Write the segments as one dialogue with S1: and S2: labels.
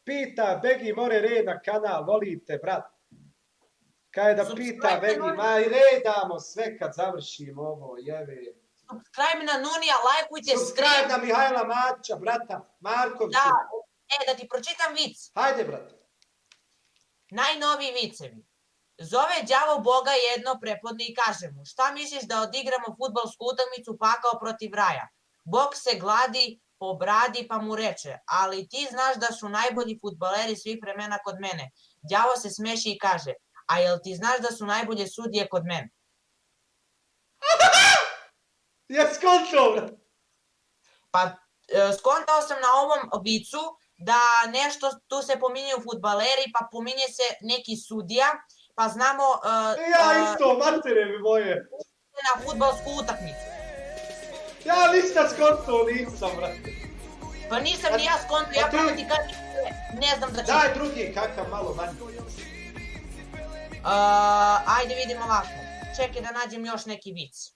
S1: pita Begi more red na kanal, volite, brat. Kaj da pita Begi, ma i redamo sve kad završimo ovo, jeve.
S2: Subscribe na Nunija, lajkujte stream.
S1: Subscribe na Mihajla Matića, brata, Markovcu.
S2: Da ti pročitam vic.
S1: Hajde, brate.
S2: Najnoviji vicevi. Zove đavo Boga jedno prepodne i kaže mu, šta misliš da odigramo fudbalsku utakmicu pakao protiv raja? Bog se gladi po bradi pa mu reče, ali ti znaš da su najbolji fudbaleri svih vremena kod mene. Đavo se smeši i kaže, a jel ti znaš da su najbolje sudije kod mene?
S1: Je skontao?
S2: Pa skontao sam na ovom vicu da nešto tu se pominjaju fudbaleri, pa pominje se neki sudija, pa znamo...
S1: Ja isto, matere mi moje.
S2: Na fudbalsku utakmicu.
S1: Ja ništa skontao nisam, brate.
S2: Pa nisam ni ja skontao, ja pravo ti kažem, ne znam da čitam.
S1: Daj drugi kakav malo manje.
S2: Ajde vidimo ovako. Čekaj da nađem još neki vic.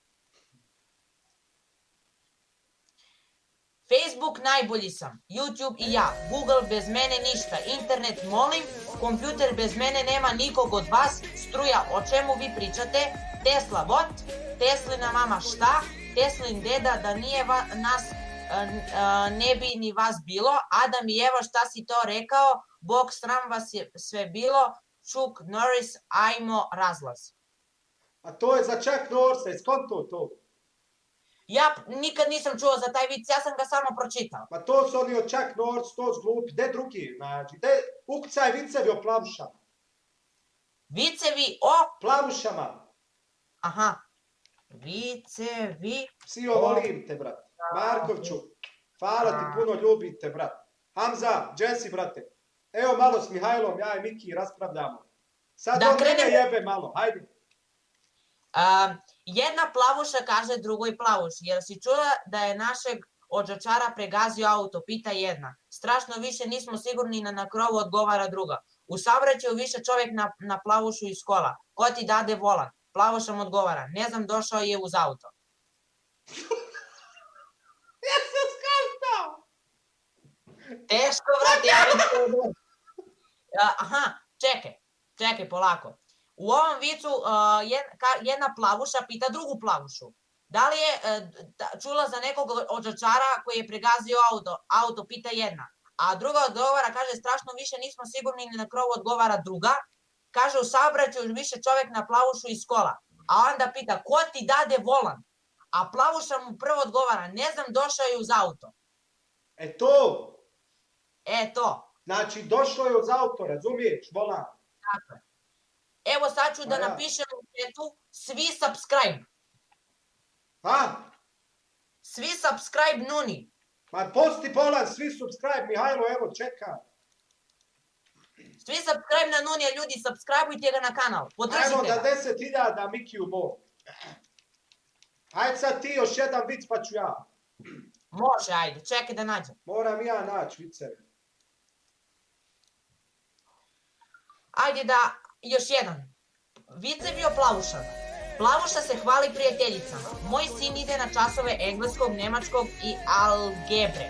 S2: Facebook najbolji sam, YouTube i ja, Google bez mene ništa, internet molim, kompjuter bez mene nema nikog od vas, struja o čemu vi pričate, Tesla what, Teslina mama šta, Teslin deda da nije nas ne bi ni vas bilo, Adam i Eva šta si to rekao, Bog sram vas je sve bilo, Chuck Norris, ajmo razlaz.
S1: A to je za Chuck Norrisa, iskonto to?
S2: Ja nikad nisam čuo za taj vic, ja sam ga samo pročitao.
S1: Pa to su oni od Chuck Norris, to su glupi. Gde drugi, znači? Gde ukucaj vicevi o plavušama?
S2: Vicevi o...
S1: Plavušama.
S2: Aha. Vicevi...
S1: Psio, volim te, brat. Markovću, hvala ti puno, ljubim te, brat. Hamza, Jesse, brate. Evo malo s Mihajlom, ja i Miki raspravljamo. Sad on mene jebe malo, hajde.
S2: Jedna plavuša kaže drugoj plavuši, jel si čula da je našeg odžačara pregazio auto, pita jedna. Strašno više nismo sigurni na krovu, odgovara druga. U saobraćaju više čovjek na plavušu iz kola. Ko ti dade volan? Plavuša mu odgovara. Ne znam, došao je uz auto.
S1: Ja sam skartao!
S2: Teško, vrati, ja vidim. Aha, čekaj, polako. U ovom vicu jedna plavuša pita drugu plavušu. Da li je čula za nekog odžačara koji je pregazio auto, pita jedna. A druga odgovara, kaže, strašno više nismo sigurni ni na krovu, odgovara druga. Kaže, u saobraćaju više čovjek na plavušu iz kola. A onda pita, ko ti dade volan? A plavuša mu prvo odgovara, ne znam, došao je uz auto. To.
S1: Znači, došao je uz auto, razumiješ, volan.
S2: Tako je. Evo sad ću da napišem u četu, svi subscribe. Svi subscribe Nuni.
S1: Ma posti bolan, svi subscribe, Mihajlo, evo, čekaj.
S2: Svi subscribe na Nunija, ljudi, subscribeujte ga na kanal, podržite ga.
S1: Ajmo da 10.000 Mikiju Bog. Ajde sad ti još jedan vic pa ću ja.
S2: Može, ajde, čekaj da nađem.
S1: Moram ja naći viceve.
S2: Ajde da, još jedan. Vicevi o plavušama. Plavuša se hvali prijateljicama. Moj sin ide na časove engleskog, nemačkog i algebre.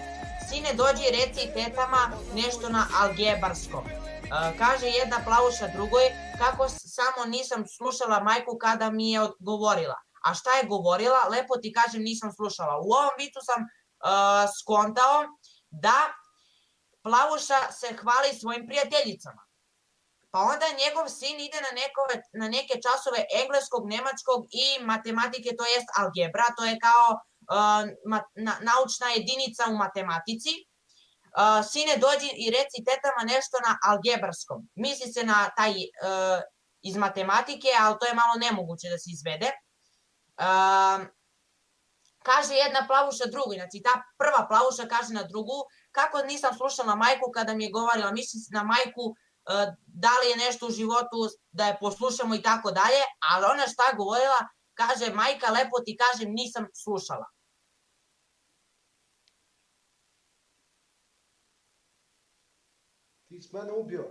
S2: Sine, dođi i reci tetama nešto na algebarskom. Kaže jedna plavuša drugoj, kako samo nisam slušala majku kada mi je odgovorila. A šta je govorila? Lepo ti kažem, nisam slušala. U ovom vicu sam skontao da plavuša se hvali svojim prijateljicama. Pa onda njegov sin ide na neke časove engleskog, nemačkog i matematike, to jest algebra, to je kao naučna jedinica u matematici. Sine, dođi i reci tetama nešto na algebarskom. Misli se na taj iz matematike, ali to je malo nemoguće da se izvede. Kaže jedna plavuša drugoj, znači ta prva plavuša kaže na drugu, kako nisam slušala majku kada mi je govorila, misli na majku, da li je nešto u životu da je poslušamo i tako dalje, ali ona šta govorila, kaže majka, lepo ti kažem, nisam slušala.
S1: Ti si mene ubio.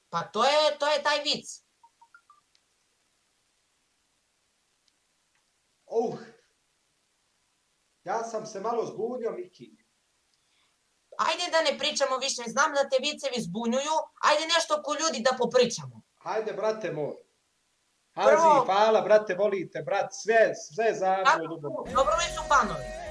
S2: Pa to je taj vic.
S1: Ja sam se malo zbunio, Miki.
S2: Ajde da ne pričamo više, znam da te vicevi zbunjuju, ajde nešto ko ljudi da popričamo.
S1: Hajde, brate moj. Hamzi, hvala, brate, volite, brat, sve za tvoj ljubav.
S2: Dobro li su fanovi?